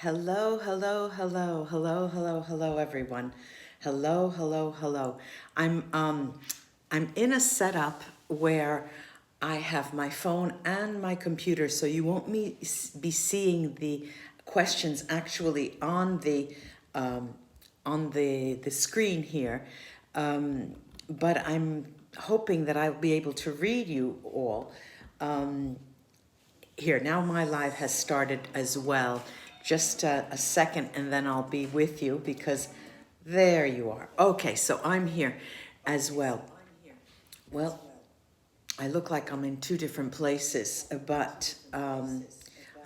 Hello, hello, hello, hello, hello, hello, everyone. Hello, hello, hello. I'm in a setup where I have my phone and my computer, so you won't be seeing the questions actually um, on the screen here. But I'm hoping that I'll be able to read you all. Here, now my live has started as well. Just a second and then I'll be with you because there you are. Okay, so I'm here as well. Well, I look like I'm in two different places, but I'm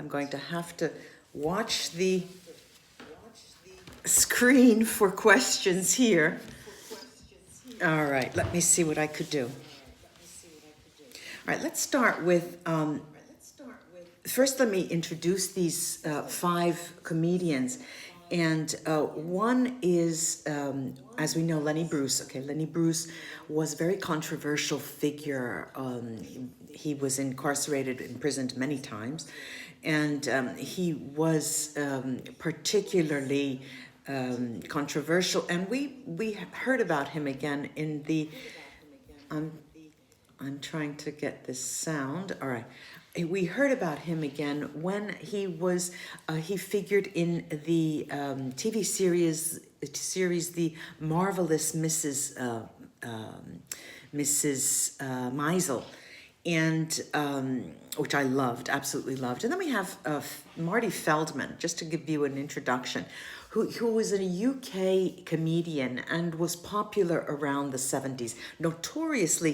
going to have to watch the screen for questions here. All right, let me see what I could do. All right, let's start with first, let me introduce these five comedians. And one is, as we know, Lenny Bruce. Okay, Lenny Bruce was a very controversial figure. He was incarcerated, imprisoned many times. And he was particularly controversial. And we heard about him again in the I'm trying to get this sound. All right. We heard about him again when he figured in the TV series The Marvelous Mrs. Maisel, and which I loved, absolutely loved. And then we have Marty Feldman, just to give you an introduction, who was a UK comedian and was popular around the 70s. Notoriously,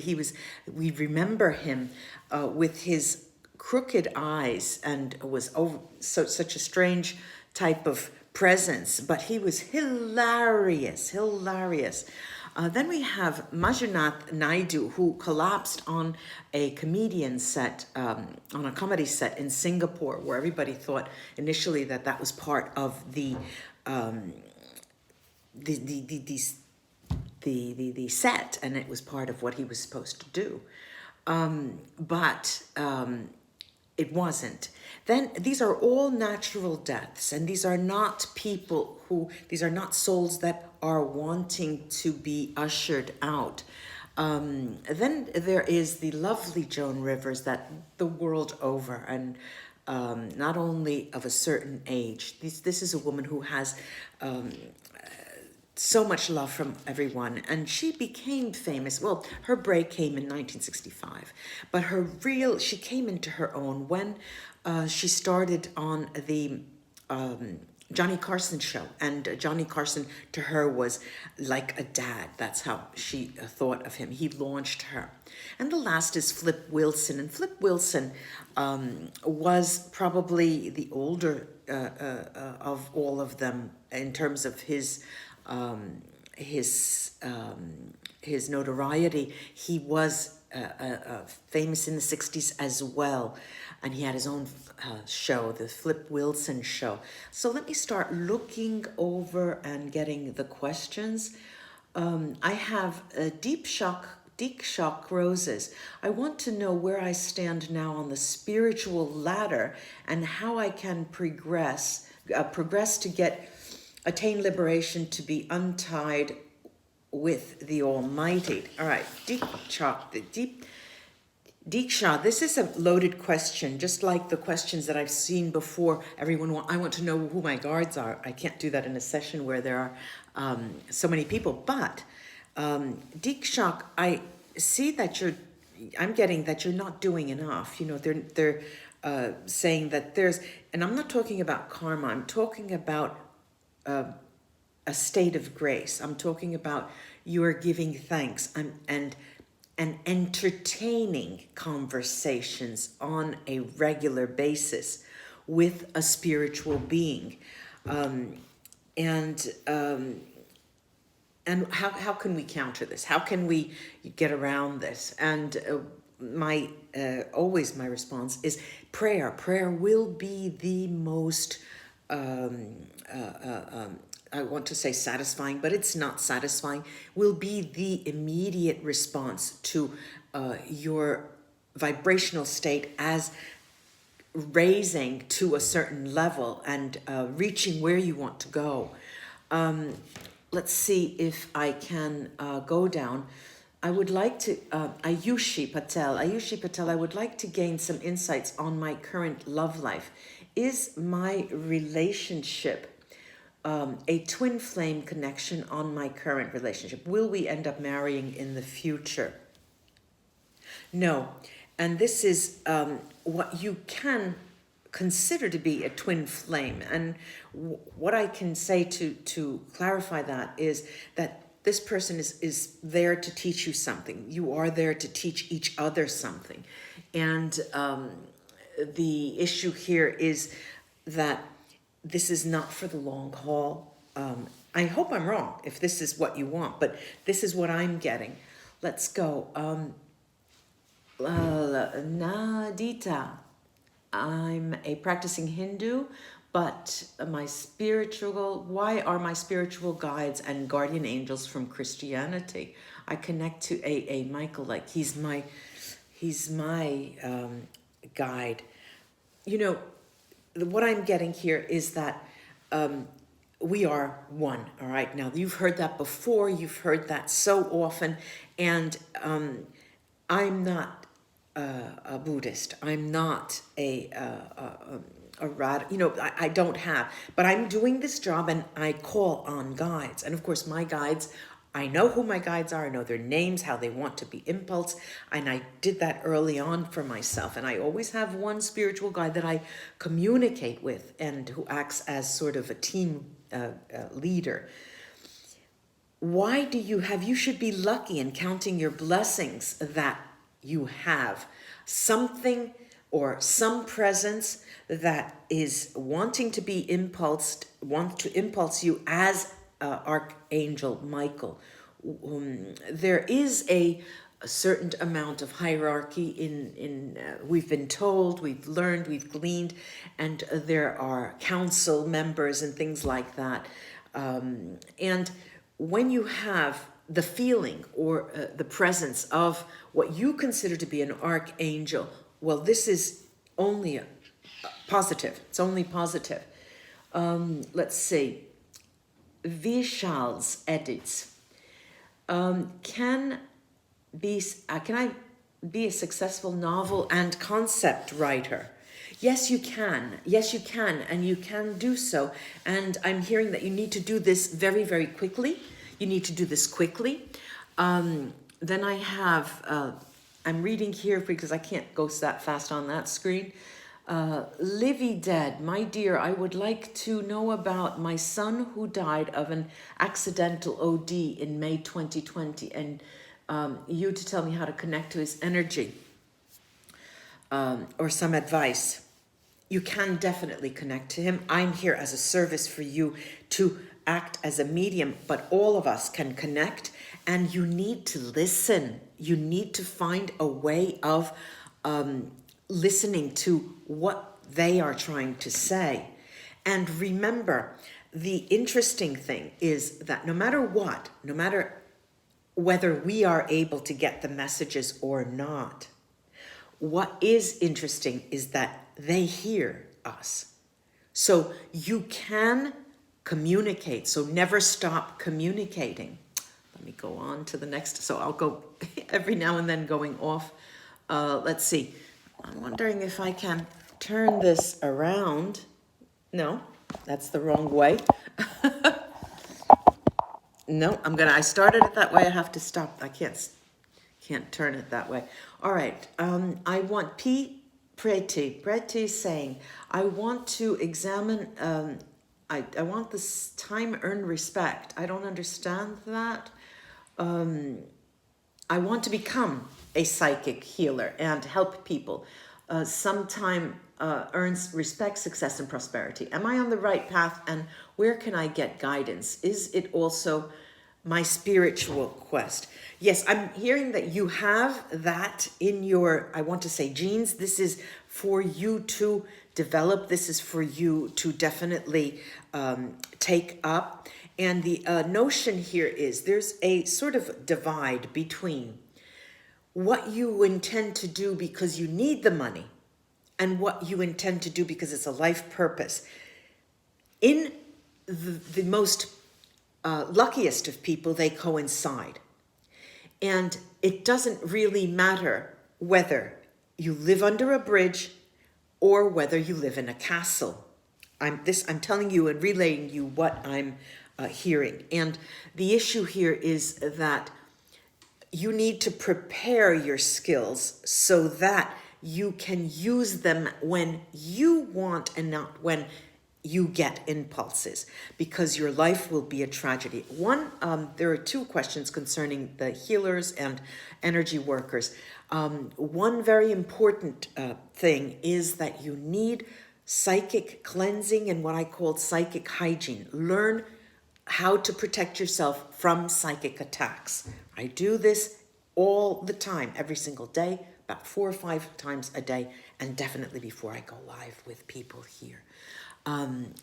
we remember him with his crooked eyes and was such a strange type of presence, but he was hilarious, hilarious. Then we have Manjunath Naidu, who collapsed on a comedian set, on a comedy set in Singapore, where everybody thought initially that was part of the set, and it was part of what he was supposed to do. But it wasn't. Then these are all natural deaths, and these are not these are not souls that are wanting to be ushered out. Then there is the lovely Joan Rivers, that the world over, and not only of a certain age. This is a woman who has so much love from everyone, and she became famous. Well, her break came in 1965, but she came into her own when she started on the Johnny Carson show, and Johnny Carson to her was like a dad. That's how she thought of him. He launched her. And the last is Flip Wilson, and Flip Wilson was probably the older of all of them in terms of his notoriety. He was famous in the 60s as well, and he had his own show, the Flip Wilson Show. So let me start looking over and getting the questions. I have Deep Shock Roses. I want to know where I stand now on the spiritual ladder and how I can progress to attain liberation, to be untied with the Almighty. All right, Deeksha, this is a loaded question, just like the questions that I've seen before. I want to know who my guards are. I can't do that in a session where there are so many people. But Deeksha, I see that I'm getting that you're not doing enough. You know, they're saying that and I'm not talking about karma. I'm talking about a state of grace. I'm talking about you are giving thanks and entertaining conversations on a regular basis with a spiritual being. And how can we counter this? How can we get around this? And always my response is prayer. Prayer will be the most I want to say satisfying, but it's not satisfying, will be the immediate response to your vibrational state as raising to a certain level and reaching where you want to go. Let's see if I can go down. I would like to, Ayushi Patel, I would like to gain some insights on my current love life. Is my relationship a twin flame connection on my current relationship? Will we end up marrying in the future? No. And this is what you can consider to be a twin flame. And what I can say to clarify that is that this person is there to teach you something. You are there to teach each other something. And the issue here is that this is not for the long haul. I hope I'm wrong if this is what you want, but this is what I'm getting. Let's go. Nadita, I'm a practicing Hindu, but why are my spiritual guides and guardian angels from Christianity? I connect to A.A. Michael, like he's my guide. You know, what I'm getting here is that we are one, all right? Now, you've heard that before, you've heard that so often, and I'm not a Buddhist. I'm not a I don't have, but I'm doing this job and I call on guides. And of course, my guides, I know who my guides are. I know their names, how they want to be impulse. And I did that early on for myself. And I always have one spiritual guide that I communicate with and who acts as sort of a team leader. Why do you should be lucky in counting your blessings that you have something or some presence that is wanting to be want to impulse you as Archangel Michael. There is a certain amount of hierarchy in we've been told, we've learned, we've gleaned, and there are council members and things like that. And when you have the feeling or the presence of what you consider to be an archangel, well, this is only positive. It's only positive. Let's see. Vishal's edits. Can I be a successful novel and concept writer? Yes, you can. Yes, you can. And you can do so. And I'm hearing that you need to do this very, very quickly. You need to do this quickly. Then I have, I'm reading here because I can't go that fast on that screen. Livy Dead, my dear, I would like to know about my son who died of an accidental OD in May 2020, and you to tell me how to connect to his energy or some advice. You can definitely connect to him. I'm here as a service for you to act as a medium, but all of us can connect, and you need to listen. You need to find a way of listening to what they are trying to say. And remember, the interesting thing is that no matter what, no matter whether we are able to get the messages or not, what is interesting is that they hear us. So you can communicate, so never stop communicating. Let me go on to the next. So I'll go every now and then going off. Let's see. I'm wondering if I can turn this around. No, that's the wrong way. No, I started it that way. I have to stop. I can't turn it that way. All right. I want Preti saying, I want to examine, I want this time earned respect. I don't understand that. I want to become a psychic healer and help people. Sometime earns respect, success, and prosperity. Am I on the right path, and where can I get guidance? Is it also my spiritual quest? Yes, I'm hearing that you have that in your, I want to say, genes. This is for you to develop. This is for you to definitely take up. And the notion here is there's a sort of divide between what you intend to do because you need the money and what you intend to do, because it's a life purpose. In the most luckiest of people, they coincide. And it doesn't really matter whether you live under a bridge or whether you live in a castle. I'm telling you and relaying you what I'm hearing. And the issue here is that you need to prepare your skills so that you can use them when you want and not when you get impulses, because your life will be a tragedy. There are two questions concerning the healers and energy workers. One very important thing is that you need psychic cleansing and what I call psychic hygiene. Learn how to protect yourself from psychic attacks. I do this all the time, every single day, about 4 or 5 times a day, and definitely before I go live with people here.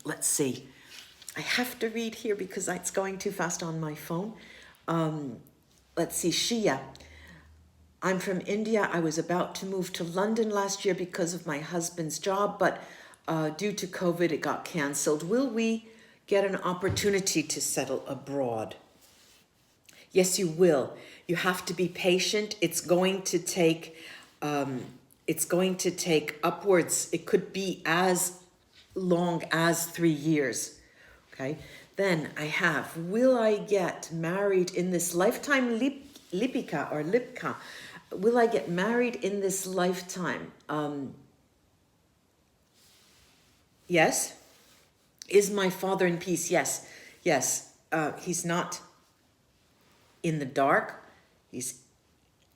Let's see. I have to read here because it's going too fast on my phone. Let's see. Shia. I'm from India. I was about to move to London last year because of my husband's job, but due to COVID, it got canceled. Will we get an opportunity to settle abroad? Yes, you will. You have to be patient. It's going to take upwards. It could be as long as 3 years. Okay. Then I have, will I get married in this lifetime? Lipika or Lipka. Will I get married in this lifetime? Yes. Is my father in peace? Yes. Yes. He's not in the dark. He's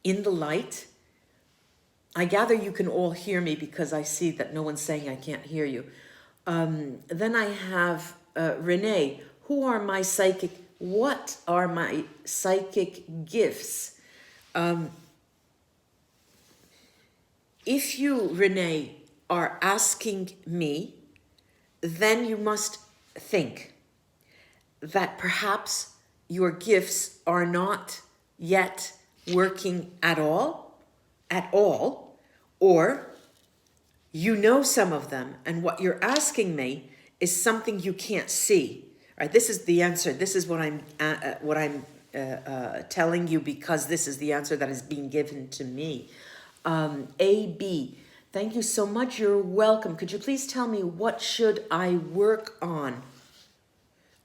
in the light. I gather you can all hear me because I see that no one's saying I can't hear you. Then I have Renee. What are my psychic gifts? If you, Renee, are asking me, then you must think that perhaps your gifts are not yet working at all, or you know some of them, and what you're asking me is something you can't see. All right, this is the answer. This is what I'm telling you, because this is the answer that is being given to me. AB, thank you so much. You're welcome. Could you please tell me, what should I work on?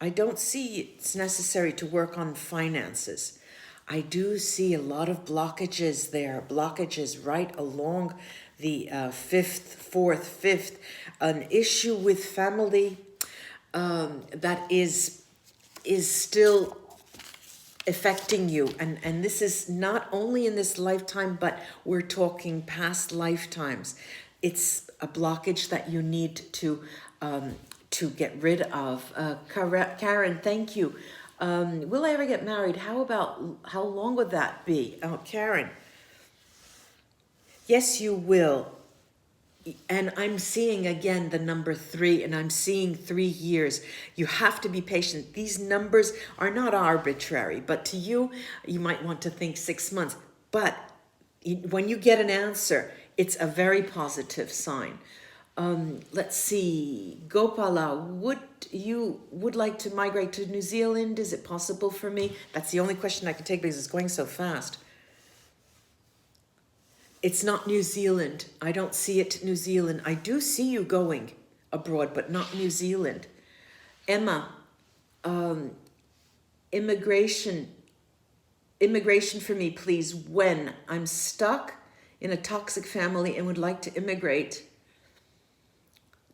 I don't see it's necessary to work on finances. I do see a lot of blockages there, blockages right along the 5th, 4th, 5th, an issue with family that is still affecting you. And this is not only in this lifetime, but we're talking past lifetimes. It's a blockage that you need to get rid of. Karen, thank you. Will I ever get married? How long would that be? Oh, Karen. Yes, you will. And I'm seeing again the number 3, and I'm seeing 3 years. You have to be patient. These numbers are not arbitrary, but to you, you might want to think 6 months. But when you get an answer, it's a very positive sign. Let's see. Gopala, would like to migrate to New Zealand? Is it possible for me? That's the only question I can take because it's going so fast. It's not New Zealand. I don't see it New Zealand. I do see you going abroad, but not New Zealand. Emma, immigration for me, please. When I'm stuck in a toxic family and would like to immigrate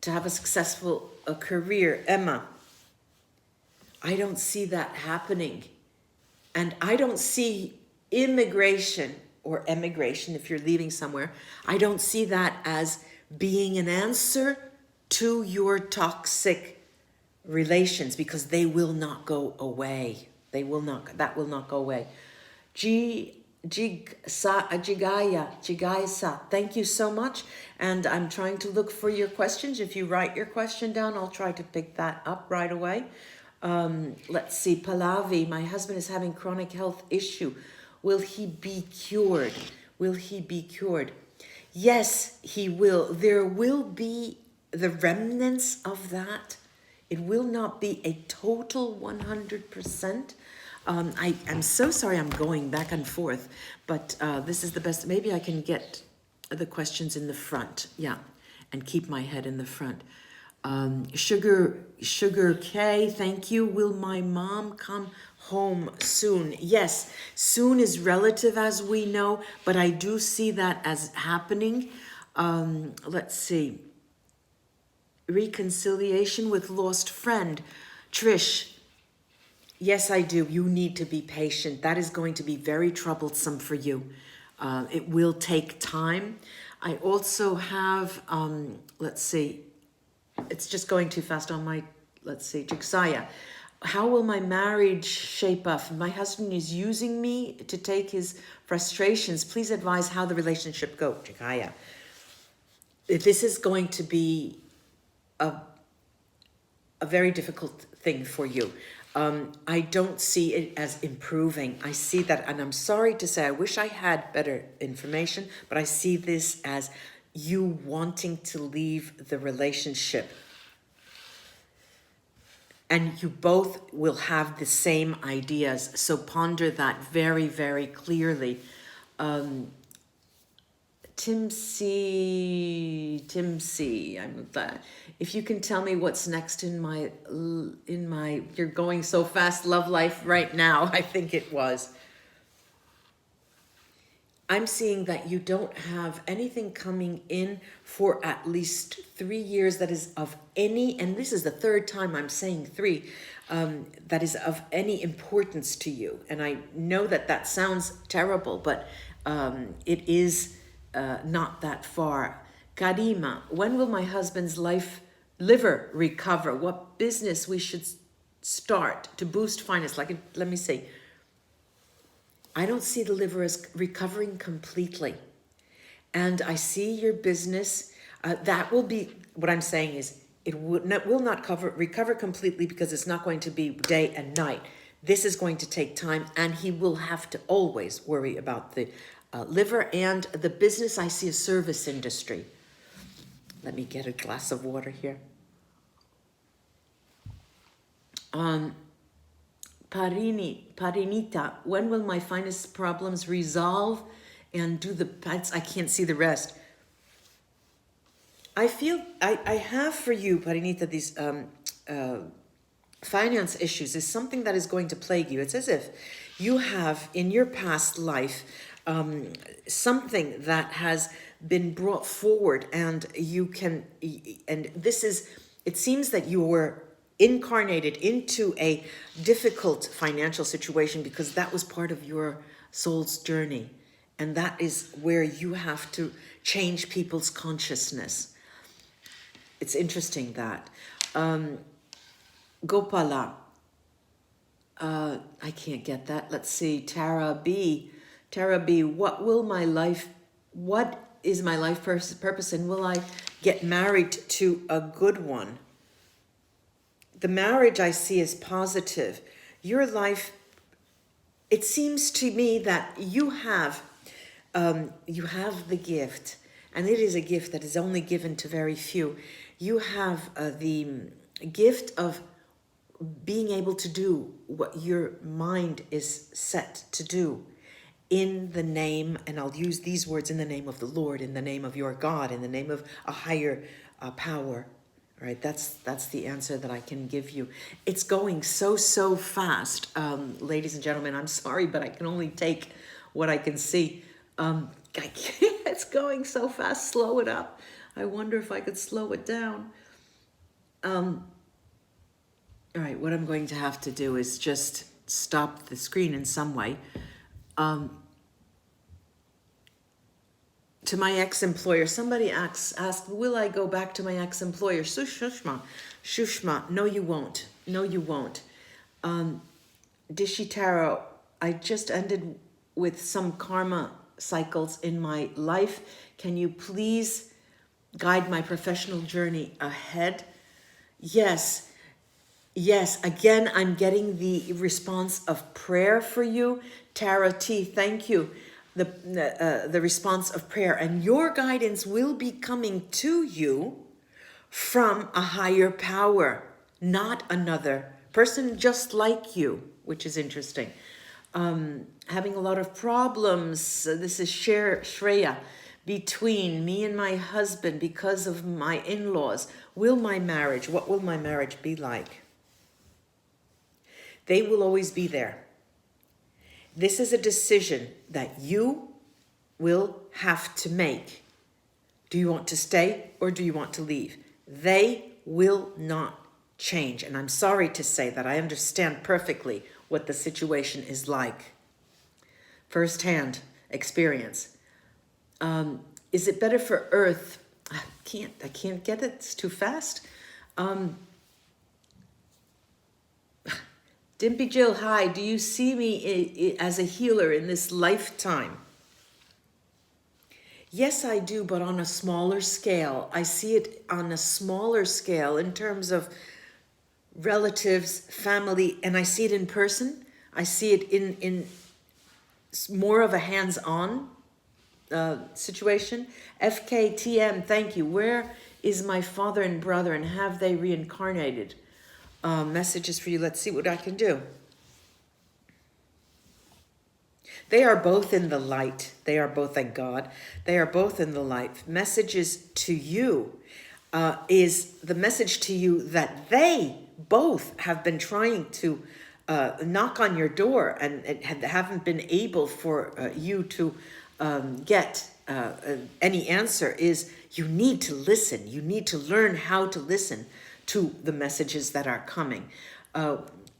to have a successful career. Emma, I don't see that happening. And I don't see immigration or emigration, if you're leaving somewhere, I don't see that as being an answer to your toxic relations, because they will not go away. That will not go away. Jigaya, thank you so much. And I'm trying to look for your questions. If you write your question down, I'll try to pick that up right away. Let's see, Pallavi, my husband is having chronic health issue. Will he be cured? Will he be cured? Yes, he will. There will be the remnants of that. It will not be a total 100%. I'm so sorry I'm going back and forth, but this is the best. Maybe I can get the questions in the front, yeah, and keep my head in the front. Sugar K, thank you. Will my mom come home soon? Yes, soon is relative, as we know, but I do see that as happening. Let's see. Reconciliation with lost friend. Trish, yes, I do. You need to be patient. That is going to be very troublesome for you. It will take time. I also have, let's see, it's just going too fast on my, let's see, Jixaya. How will my marriage shape up? My husband is using me to take his frustrations. Please advise how the relationship goes, Jixaya. This is going to be a very difficult thing for you. I don't see it as improving. I see that, and I'm sorry to say, I wish I had better information, but I see this as you wanting to leave the relationship. And you both will have the same ideas. So ponder that very, very clearly. Tim C, if you can tell me what's next in my, you're going so fast, love life right now, I think it was. I'm seeing that you don't have anything coming in for at least 3 years that is of any, and this is the third time I'm saying 3, that is of any importance to you. And I know that that sounds terrible, but it is not that far. Karima, when will my husband's liver recover? What business we should start to boost finance? Let me see. I don't see the liver as recovering completely. And I see your business, that will be, what I'm saying is, it will not recover completely because it's not going to be day and night. This is going to take time, and he will have to always worry about the liver and the business. I see a service industry. Let me get a glass of water here. Parinita, when will my finest problems resolve and do the pets? I can't see the rest. I feel I have for you, Parinita, these finance issues is something that is going to plague you. It's as if you have in your past life something that has been brought forward, and you can, and this is, it seems that you were incarnated into a difficult financial situation because that was part of your soul's journey. And that is where you have to change people's consciousness. It's interesting that. Gopala, I can't get that. Let's see, Tara B, what is my life purpose, and will I get married to a good one? The marriage I see is positive. Your life, it seems to me that you have the gift, and it is a gift that is only given to very few. You have the gift of being able to do what your mind is set to do in the name, and I'll use these words, in the name of the Lord, in the name of your God, in the name of a higher power. All right, that's the answer that I can give you. It's going so fast, ladies and gentlemen. I'm sorry, but I can only take what I can see. It's going so fast. Slow it up. I wonder if I could slow it down. All right, what I'm going to have to do is just stop the screen in some way. To my ex-employer, somebody asked, will I go back to my ex-employer? Shushma, no you won't. No you won't. Dishitaro, I just ended with some karma cycles in my life. Can you please guide my professional journey ahead? Yes, again, I'm getting the response of prayer for you. Tara T, thank you. the response of prayer, and your guidance will be coming to you from a higher power, not another person just like you, which is interesting. Having a lot of problems. This is Shreya. Between me and my husband because of my in-laws. What will my marriage be like? They will always be there. This is a decision that you will have to make. Do you want to stay or do you want to leave? They will not change. And I'm sorry to say that I understand perfectly what the situation is like. Firsthand experience. Is it better for Earth? I can't get it. It's too fast. Dimpy Jill, hi. Do you see me as a healer in this lifetime? Yes, I do, but on a smaller scale. I see it on a smaller scale in terms of relatives, family, and I see it in person. I see it in more of a hands-on situation. FKTM, thank you. Where is my father and brother, and have they reincarnated? Messages for you. Let's see what I can do. They are both in the light. They are both, thank God. They are both in the light. Messages to you is the message to you that they both have been trying to knock on your door and haven't been able for you to get any answer. Is you need to listen. You need to learn how to listen to the messages that are coming.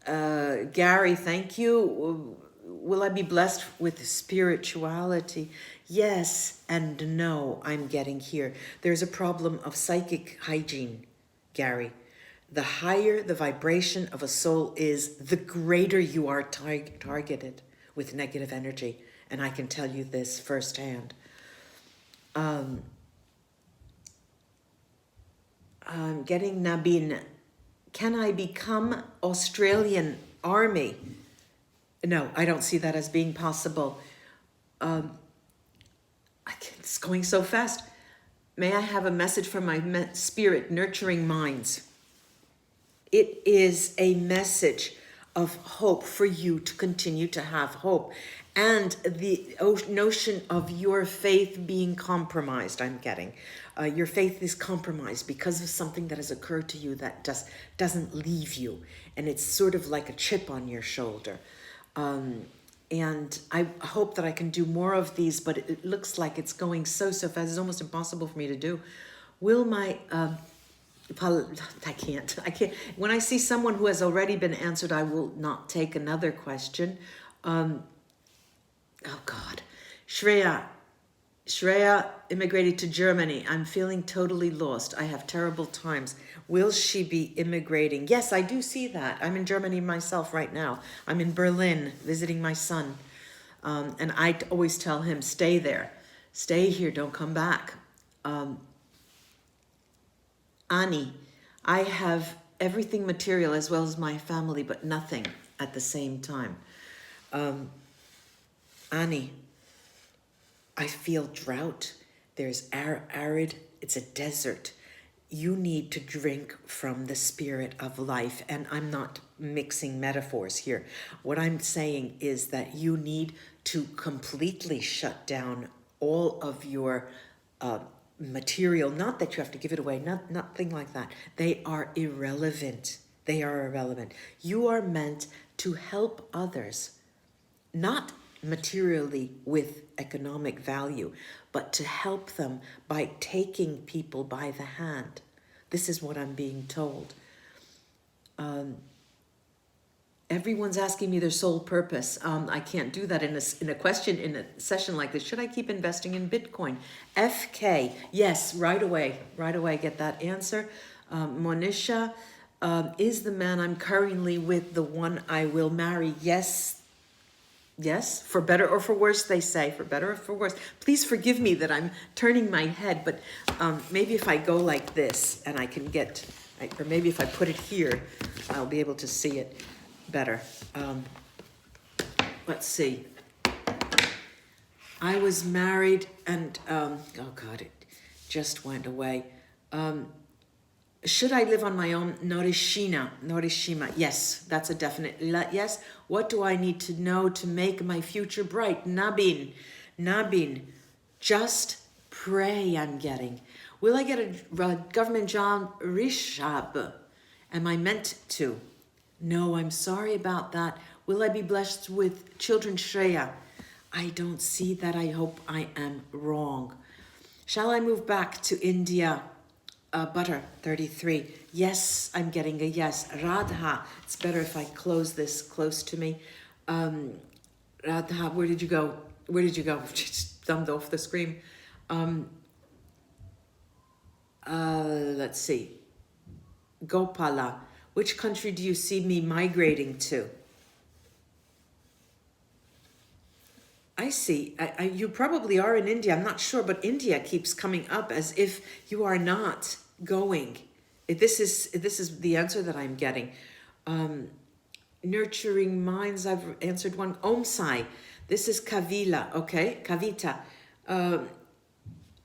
Gary, thank you. Will I be blessed with spirituality? Yes and no, I'm getting here. There's a problem of psychic hygiene, Gary. The higher the vibration of a soul is, the greater you are targeted with negative energy. And I can tell you this firsthand. I'm getting Nabin. Can I become Australian Army? No, I don't see that as being possible. It's going so fast. May I have a message from my spirit, nurturing minds? It is a message of hope for you to continue to have hope. And the notion of your faith being compromised, I'm getting. Your faith is compromised because of something that has occurred to you that just doesn't leave you. And it's sort of like a chip on your shoulder. And I hope that I can do more of these, but it looks like it's going so fast. It's almost impossible for me to do. Will my... I can't. When I see someone who has already been answered, I will not take another question. Oh God. Shreya immigrated to Germany. I'm feeling totally lost. I have terrible times. Will she be immigrating? Yes, I do see that. I'm in Germany myself right now. I'm in Berlin visiting my son. And I always tell him, stay there. Stay here, don't come back. Ani, I have everything material as well as my family, but nothing at the same time. Ani, I feel drought. There's arid, it's a desert. You need to drink from the spirit of life. And I'm not mixing metaphors here. What I'm saying is that you need to completely shut down all of your material. Not that you have to give it away, nothing like that. They are irrelevant. They are irrelevant. You are meant to help others, not materially with economic value, but to help them by taking people by the hand. This is what I'm being told. Everyone's asking me their sole purpose. I can't do that in a session like this. Should I keep investing in Bitcoin? FK, yes, right away, get that answer. Monisha, is the man I'm currently with the one I will marry? Yes, for better or for worse, they say, for better or for worse. Please forgive me that I'm turning my head, but maybe if I go like this and I can get, or maybe if I put it here, I'll be able to see it better. Let's see. I was married and, oh God, it just went away. Should I live on my own? Norishima. Yes, that's a definite yes. What do I need to know to make my future bright? Nabin. Just pray, I'm getting. Will I get a government job? Rishab. Am I meant to? No, I'm sorry about that. Will I be blessed with children? Shreya. I don't see that. I hope I am wrong. Shall I move back to India? Butter, 33. Yes, I'm getting a yes. Radha. It's better if I close this close to me. Radha, where did you go? Where did you go? Just thumbed off the screen. Let's see. Gopala. Which country do you see me migrating to? I see. You probably are in India. I'm not sure, but India keeps coming up as if you are not going. This is the answer that I'm getting. Nurturing minds. I've answered one. Om Sai. This is Kavila. Okay, Kavita.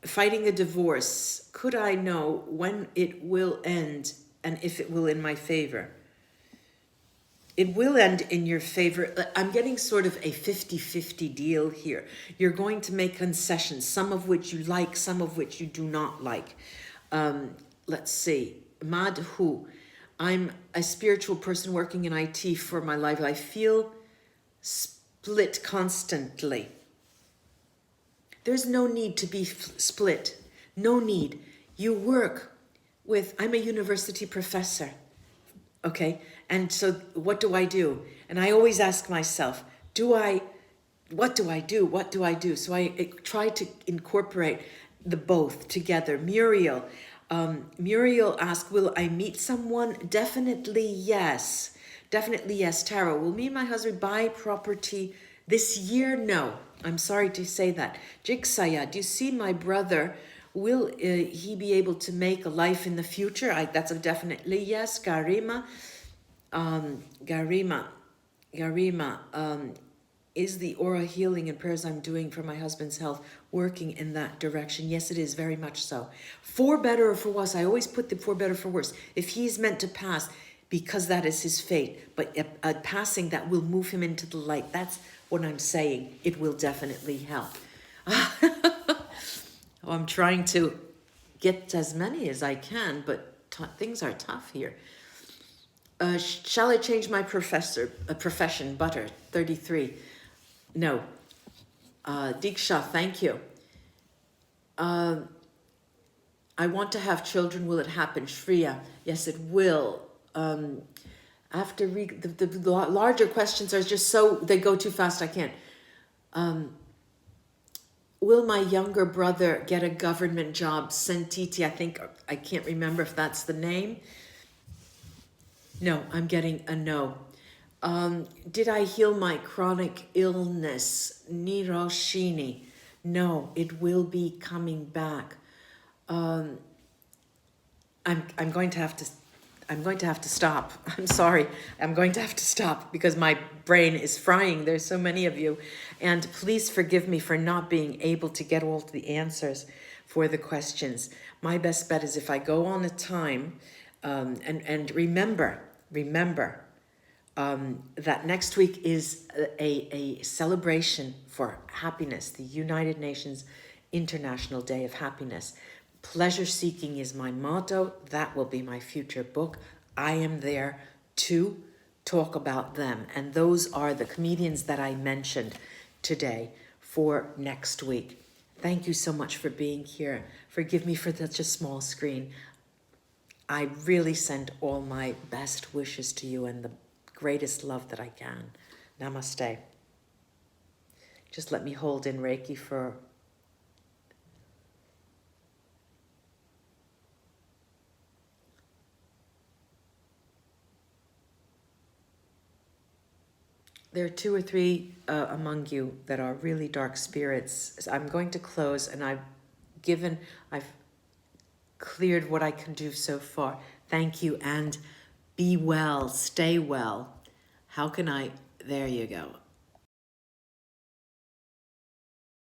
Fighting a divorce. Could I know when it will end and if it will in my favor? It will end in your favor. I'm getting sort of a 50-50 deal here. You're going to make concessions, some of which you like, some of which you do not like. Let's see. Madhu. I'm a spiritual person working in IT for my life. I feel split constantly. There's no need to be split. No need. You work with, I'm a university professor. Okay, and so what do I do? And I always ask myself, what do I do? So I try to incorporate the both together. Muriel asked, will I meet someone? Definitely yes. Tara, will me and my husband buy property this year? No, I'm sorry to say that. Jiksaya, do you see my brother? Will he be able to make a life in the future? That's a definitely yes. Garima, is the aura healing and prayers I'm doing for my husband's health working in that direction? Yes, it is, very much so. For better or for worse, I always put the for better or for worse. If he's meant to pass, because that is his fate, but a passing that will move him into the light, that's what I'm saying. It will definitely help. I'm trying to get as many as I can, but things are tough here. Shall I change my profession? Butter, 33. No. Diksha, thank you. I want to have children. Will it happen? Shriya, yes, it will. After the larger questions are just so, they go too fast, I can't. Will my younger brother get a government job? Sentiti, I can't remember if that's the name. No, I'm getting a no. Did I heal my chronic illness? Niroshini. No, it will be coming back. I'm going to have to stop. I'm sorry. I'm going to have to stop because my brain is frying. There's so many of you. And please forgive me for not being able to get all the answers for the questions. My best bet is if I go on a time, and remember that next week is a celebration for happiness, the United Nations International Day of Happiness. Pleasure seeking is my motto. That will be my future book. I am there to talk about them. And those are the comedians that I mentioned today for next week. Thank you so much for being here. Forgive me for such a small screen. I really send all my best wishes to you and the greatest love that I can. Namaste. Just let me hold in Reiki for there are 2 or 3 among you that are really dark spirits. So I'm going to close, and I've cleared what I can do so far. Thank you, and be well, stay well. How can I, there you go.